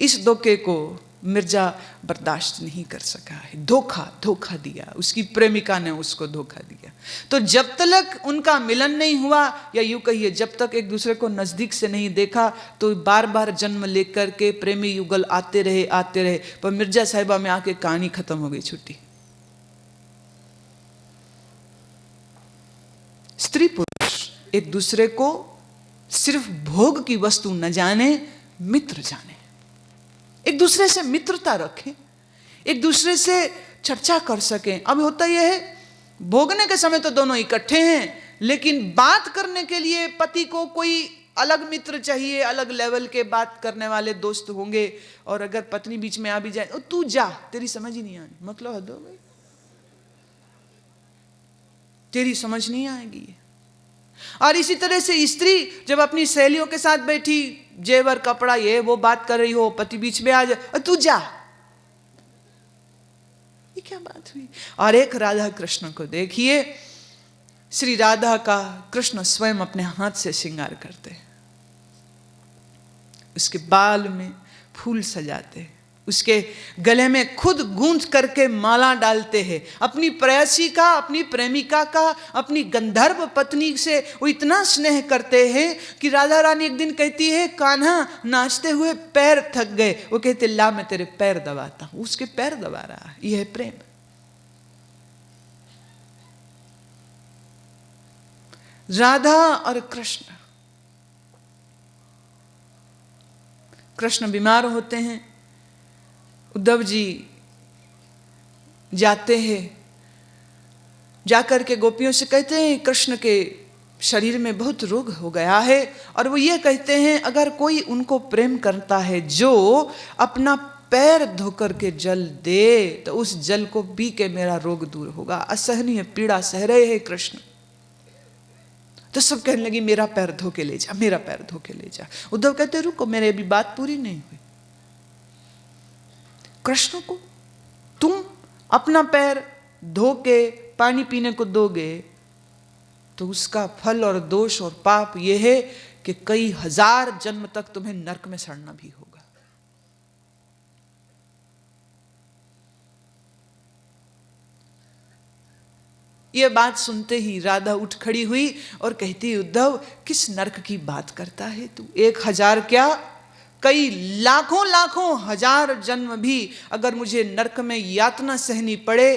इस धोखे को मिर्जा बर्दाश्त नहीं कर सका है, धोखा दिया, उसकी प्रेमिका ने उसको धोखा दिया। तो जब तक उनका मिलन नहीं हुआ, या यूं कहिए जब तक एक दूसरे को नजदीक से नहीं देखा, तो बार बार जन्म लेकर के प्रेमी युगल आते रहे, पर मिर्जा साहिबा में आके कहानी खत्म हो गई, छुट्टी। स्त्री पुरुष एक दूसरे को सिर्फ भोग की वस्तु न जाने, मित्र जाने, एक दूसरे से मित्रता रखें, एक दूसरे से चर्चा कर सकें। अब होता यह है, भोगने के समय तो दोनों इकट्ठे हैं, लेकिन बात करने के लिए पति को कोई अलग मित्र चाहिए, अलग लेवल के बात करने वाले दोस्त होंगे। और अगर पत्नी बीच में आ भी जाए, तू जा, तेरी समझ ही नहीं आनी, मतलब हद हो गई, तेरी समझ नहीं आएगी। और इसी तरह से स्त्री जब अपनी सहेलियों के साथ बैठी, जेवर कपड़ा ये वो बात कर रही हो, पति बीच में आ जाए, तू जा, ये क्या बात हुई। और एक राधा कृष्ण को देखिए, श्री राधा का कृष्ण स्वयं अपने हाथ से श्रृंगार करते हैं, उसके बाल में फूल सजाते हैं, उसके गले में खुद गूंथ करके माला डालते हैं। अपनी प्रेयसी का, अपनी प्रेमिका का, अपनी गंधर्व पत्नी से वो इतना स्नेह करते हैं कि राधा रानी एक दिन कहती है, कान्हा नाचते हुए पैर थक गए, वो कहते ला मैं तेरे पैर दबाता हूं, उसके पैर दबा रहा है। यह है प्रेम। राधा और कृष्ण, कृष्ण बीमार होते हैं, उद्धव जी जाते हैं, जाकर के गोपियों से कहते हैं कृष्ण के शरीर में बहुत रोग हो गया है, और वो ये कहते हैं अगर कोई उनको प्रेम करता है जो अपना पैर धोकर के जल दे, तो उस जल को पी के मेरा रोग दूर होगा। असहनीय पीड़ा सह रहे हैं कृष्ण। तो सब कहने लगी मेरा पैर धो के ले जा, मेरा पैर धो के ले जा। उद्धव कहते रुको, मेरी अभी बात पूरी नहीं हुई। कृष्ण को तुम अपना पैर धो के पानी पीने को दोगे, तो उसका फल और दोष और पाप यह है कि कई हजार जन्म तक तुम्हें नरक में सड़ना भी होगा। यह बात सुनते ही राधा उठ खड़ी हुई और कहती, उद्धव किस नरक की बात करता है तू? 1000 क्या, कई लाखों लाखों हजार जन्म भी अगर मुझे नरक में यातना सहनी पड़े,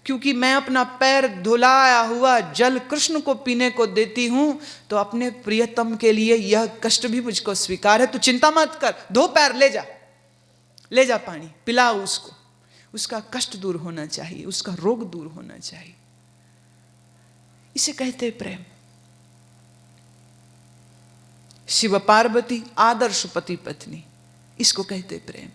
क्योंकि मैं अपना पैर धुलाया हुआ जल कृष्ण को पीने को देती हूं, तो अपने प्रियतम के लिए यह कष्ट भी मुझको स्वीकार है। तू चिंता मत कर, धो पैर, ले जा पानी पिला उसको, उसका कष्ट दूर होना चाहिए, उसका रोग दूर होना चाहिए। इसे कहते प्रेम। शिव पार्वती आदर्श पति पत्नी, इसको कहते प्रेम।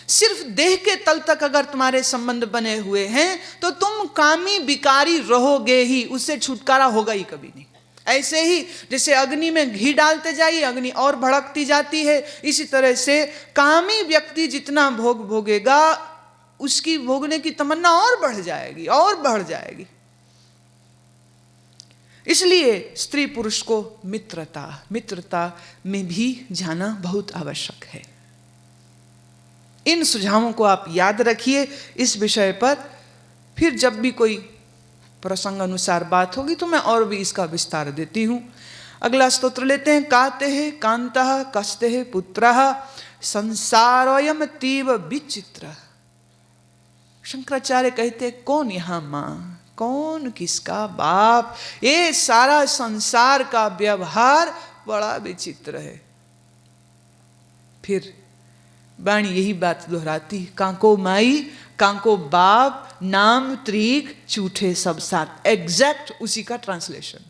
सिर्फ देह के तल तक अगर तुम्हारे संबंध बने हुए हैं तो तुम कामी बिकारी रहोगे ही, उससे छुटकारा होगा ही कभी नहीं। ऐसे ही जैसे अग्नि में घी डालते जाइए, अग्नि और भड़कती जाती है, इसी तरह से कामी व्यक्ति जितना भोग भोगेगा उसकी भोगने की तमन्ना और बढ़ जाएगी और बढ़ जाएगी। इसलिए स्त्री पुरुष को मित्रता में भी जाना बहुत आवश्यक है। इन सुझावों को आप याद रखिए इस विषय पर। फिर जब भी कोई प्रसंग अनुसार बात होगी तो मैं और भी इसका विस्तार देती हूं। अगला स्तोत्र लेते हैं। काते कांतः कस्ते पुत्रः संसारोऽयं तीव विचित्र। शंकराचार्य कहते कौन यहां मां, कौन किसका बाप, ये सारा संसार का व्यवहार बड़ा विचित्र है। फिर वाणी यही बात दोहराती, कांको माई कांको बाप, नाम त्रिक झूठे सब साथ। एग्जैक्ट उसी का ट्रांसलेशन।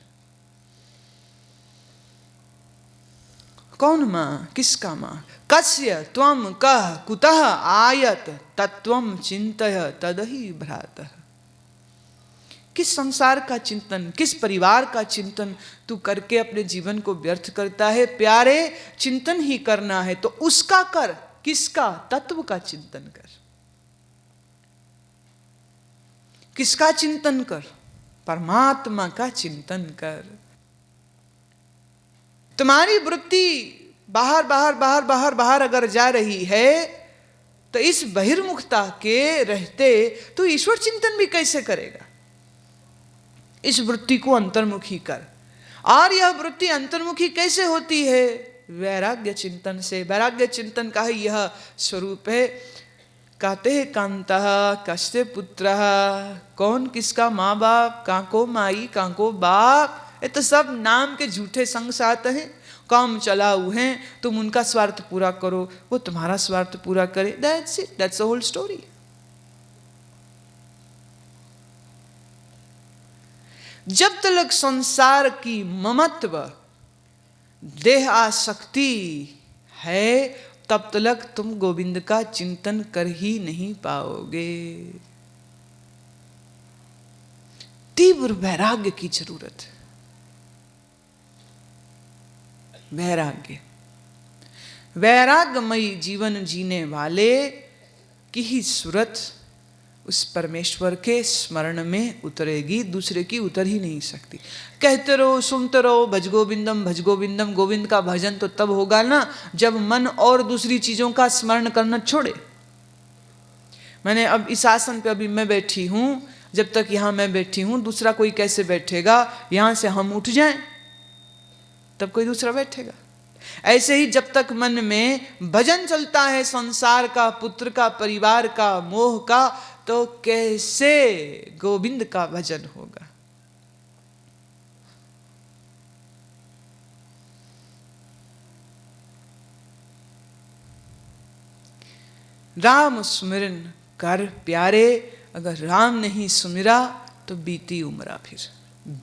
कौन मां, किसका मां? कस्य त्वम कह कुतः आयत तत्वम चिंतय तदहि भ्रातः। किस संसार का चिंतन, किस परिवार का चिंतन तू करके अपने जीवन को व्यर्थ करता है? प्यारे, चिंतन ही करना है तो उसका कर। किसका? तत्व का चिंतन कर। किसका चिंतन कर? परमात्मा का चिंतन कर। तुम्हारी वृत्ति बाहर बाहर बाहर बाहर बाहर अगर जा रही है तो इस बहिर्मुखता के रहते तो ईश्वर चिंतन भी कैसे करेगा? इस वृत्ति को अंतर्मुखी कर। और यह वृत्ति अंतर्मुखी कैसे होती है? वैराग्य चिंतन से। वैराग्य चिंतन का ही यह स्वरूप है। कहते हैं कांतः कस्ते पुत्रः, कौन किसका माँ बाप, कांको माई कांको बाप। ये तो सब नाम के झूठे संग साथ हैं, काम चलाऊ हैं। तुम उनका स्वार्थ पूरा करो, वो तुम्हारा स्वार्थ पूरा करे। That's it, that's the whole story. जब तक संसार की ममत्व, देह आसक्ति है, तब तक तुम गोविंद का चिंतन कर ही नहीं पाओगे। तीव्र वैराग्य की जरूरत है। वैराग्य, वैराग्यमयी जीवन जीने वाले की ही सूरत उस परमेश्वर के स्मरण में उतरेगी, दूसरे की उतर ही नहीं सकती। कहते रहो, सुनते रहो, भज गोविंदम भज गोविंदम। गोविंद का भजन तो तब होगा ना जब मन और दूसरी चीजों का स्मरण करना छोड़े। मैंने अब इस आसन पे अभी मैं बैठी हूं, जब तक यहां मैं बैठी हूं, दूसरा कोई कैसे बैठेगा? यहां से हम उठ जाएं तब कोई दूसरा बैठेगा। ऐसे ही जब तक मन में भजन चलता है संसार का, पुत्र का, परिवार का, मोह का, तो कैसे गोविंद का भजन होगा? राम सुमिरन कर प्यारे, अगर राम नहीं सुमिरा तो बीती उम्रा फिर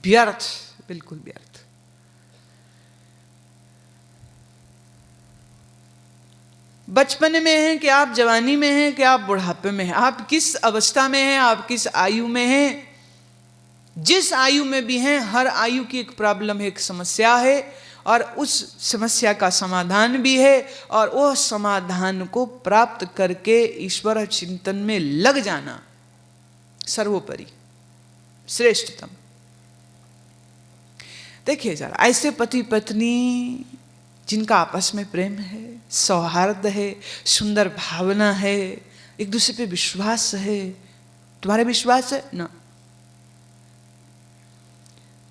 व्यर्थ, बिल्कुल व्यर्थ। बचपन में हैं कि आप जवानी में हैं कि आप बुढ़ापे में हैं, आप किस अवस्था में हैं, आप किस आयु में हैं, जिस आयु में भी हैं, हर आयु की एक प्रॉब्लम है, एक समस्या है, और उस समस्या का समाधान भी है, और वह समाधान को प्राप्त करके ईश्वर चिंतन में लग जाना सर्वोपरि, श्रेष्ठतम। देखिए जरा, ऐसे पति पत्नी जिनका आपस में प्रेम है, सौहार्द है, सुंदर भावना है, एक दूसरे पे विश्वास है। तुम्हारे विश्वास है ना?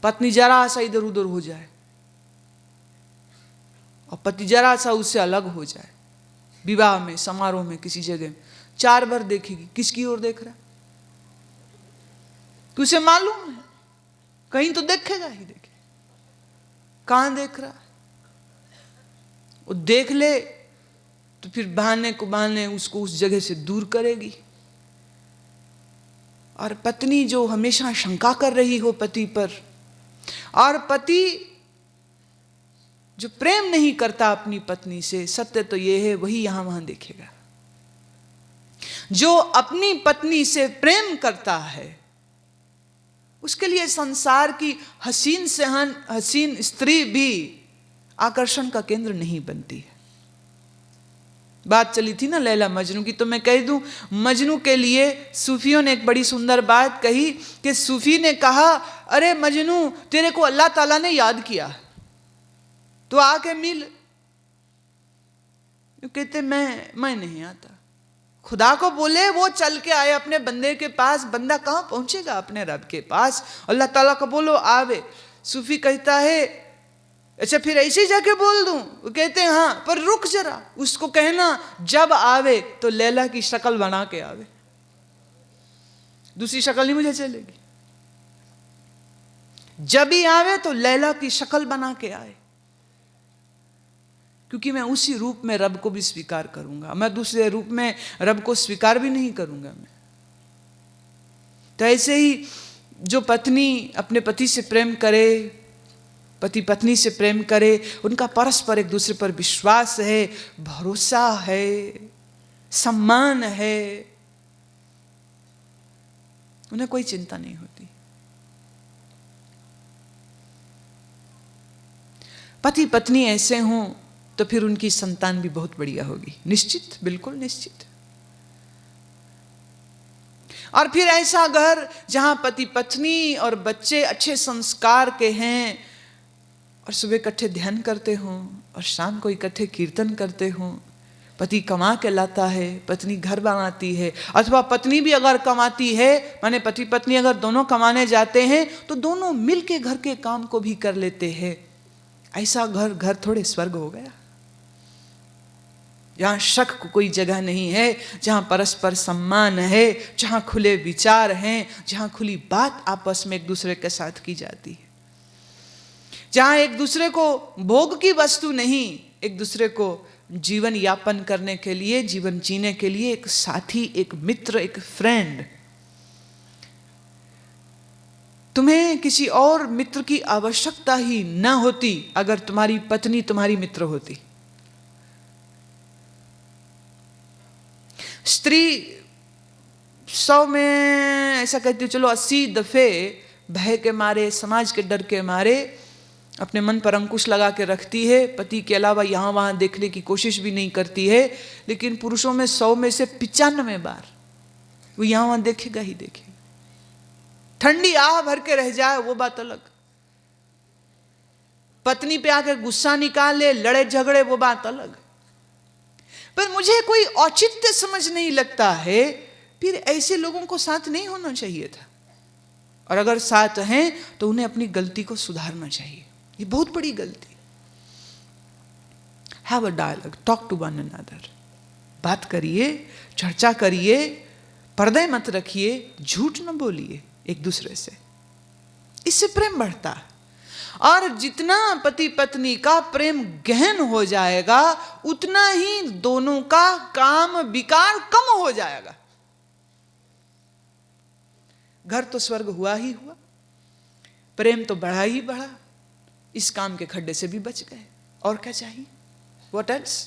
पत्नी जरा सा इधर उधर हो जाए और पति जरा सा उससे अलग हो जाए, विवाह में, समारोह में, किसी जगह, 4 बार देखेगी किसकी ओर देख रहा। तो उसे मालूम है कहीं तो देखेगा ही, देखे कहां देख रहा है। वो देख ले तो फिर बहाने को बहाने उसको उस जगह से दूर करेगी। और पत्नी जो हमेशा शंका कर रही हो पति पर, और पति जो प्रेम नहीं करता अपनी पत्नी से, सत्य तो यह है वही यहां वहां देखेगा। जो अपनी पत्नी से प्रेम करता है उसके लिए संसार की हसीन से हसीन स्त्री भी आकर्षण का केंद्र नहीं बनती है। बात चली थी ना लैला मजनू की, तो मैं कह दूं, मजनू के लिए सूफियों ने एक बड़ी सुंदर बात कही कि सूफी ने कहा, अरे मजनू, तेरे को अल्लाह ताला ने याद किया, तो आके मिल। कहते मैं नहीं आता। खुदा को बोले वो चल के आए अपने बंदे के पास, बंदा कहां पहुंचेगा अपने रब के पास? अल्लाह ताला को बोलो आवे। सूफी कहता है, अच्छा फिर ऐसे जाके बोल दूं? वो कहते हैं हाँ, पर रुक जरा, उसको कहना जब आवे तो लैला की शक्ल बना के आवे, दूसरी शक्ल नहीं मुझे चलेगी। जब ही आवे तो लैला की शक्ल बना के आए, क्योंकि मैं उसी रूप में रब को भी स्वीकार करूंगा, मैं दूसरे रूप में रब को स्वीकार भी नहीं करूंगा मैं। तो ऐसे ही जो पत्नी अपने पति से प्रेम करे, पति पत्नी से प्रेम करे, उनका परस्पर एक दूसरे पर विश्वास है, भरोसा है, सम्मान है, उन्हें कोई चिंता नहीं होती। पति पत्नी ऐसे हों तो फिर उनकी संतान भी बहुत बढ़िया होगी, निश्चित, बिल्कुल निश्चित। और फिर ऐसा घर जहां पति पत्नी और बच्चे अच्छे संस्कार के हैं, और सुबह इकट्ठे ध्यान करते हों और शाम को इकट्ठे कीर्तन करते हों। पति कमा के लाता है, पत्नी घर बनाती है, अथवा पत्नी भी अगर कमाती है, माने पति पत्नी अगर दोनों कमाने जाते हैं तो दोनों मिलके घर के काम को भी कर लेते हैं। ऐसा घर थोड़े स्वर्ग हो गया, जहां शक को कोई जगह नहीं है, जहां परस्पर सम्मान है, जहां खुले विचार हैं, जहां खुली बात आपस में एक दूसरे के साथ की जाती है, जहां एक दूसरे को भोग की वस्तु नहीं, एक दूसरे को जीवन यापन करने के लिए, जीवन जीने के लिए एक साथी, एक मित्र, एक फ्रेंड। तुम्हें किसी और मित्र की आवश्यकता ही न होती अगर तुम्हारी पत्नी तुम्हारी मित्र होती। स्त्री 100 में ऐसा कहती है, चलो 80 दफे भय के मारे, समाज के डर के मारे अपने मन पर अंकुश लगा के रखती है, पति के अलावा यहाँ वहाँ देखने की कोशिश भी नहीं करती है। लेकिन पुरुषों में 100 में से 95 बार वो यहाँ वहाँ देखेगा ही देखेगा। ठंडी आह भर के रह जाए वो बात अलग, पत्नी पे आकर गुस्सा निकाले, लड़े झगड़े, वो बात अलग। पर मुझे कोई औचित्य समझ नहीं लगता है, फिर ऐसे लोगों को साथ नहीं होना चाहिए था, और अगर साथ हैं तो उन्हें अपनी गलती को सुधारना चाहिए। ये बहुत बड़ी गलती। Have a dialogue, talk to one another, बात करिए, चर्चा करिए, पर्दे मत रखिए, झूठ न बोलिए एक दूसरे से, इससे प्रेम बढ़ता है। और जितना पति पत्नी का प्रेम गहन हो जाएगा उतना ही दोनों का काम विकार कम हो जाएगा। घर तो स्वर्ग हुआ ही हुआ, प्रेम तो बढ़ा ही बढ़ा, इस काम के खड्डे से भी बच गए, और क्या चाहिए? What else?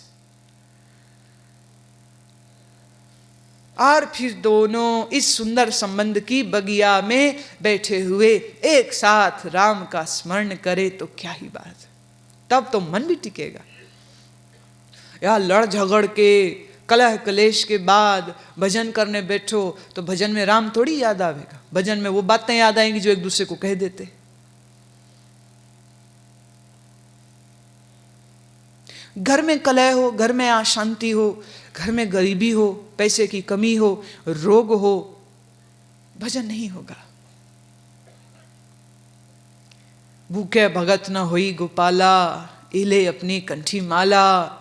और फिर दोनों इस सुंदर संबंध की बगिया में बैठे हुए एक साथ राम का स्मरण करे तो क्या ही बात है, तब तो मन भी टिकेगा। या लड़ झगड़ के कलह कलेश के बाद भजन करने बैठो तो भजन में राम थोड़ी याद आवेगा, भजन में वो बातें याद आएंगी जो एक दूसरे को कह देते। घर में कलह हो, घर में अशांति हो, घर में गरीबी हो, पैसे की कमी हो, रोग हो, भजन नहीं होगा। भूखे भगत न होई गोपाला, इले अपनी कंठी माला।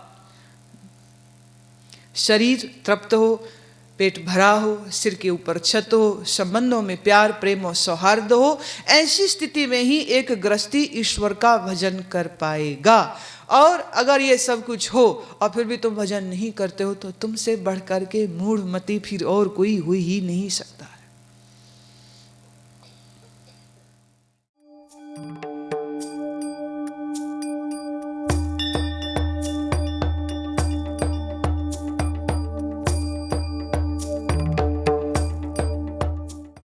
शरीर तृप्त हो, पेट भरा हो, सिर के ऊपर छत हो, संबंधों में प्यार प्रेम और सौहार्द हो, ऐसी स्थिति में ही एक गृहस्थी ईश्वर का भजन कर पाएगा। और अगर ये सब कुछ हो और फिर भी तुम भजन नहीं करते हो तो तुमसे बढ़कर के मूढ़ मती फिर और कोई हुई ही नहीं सकता।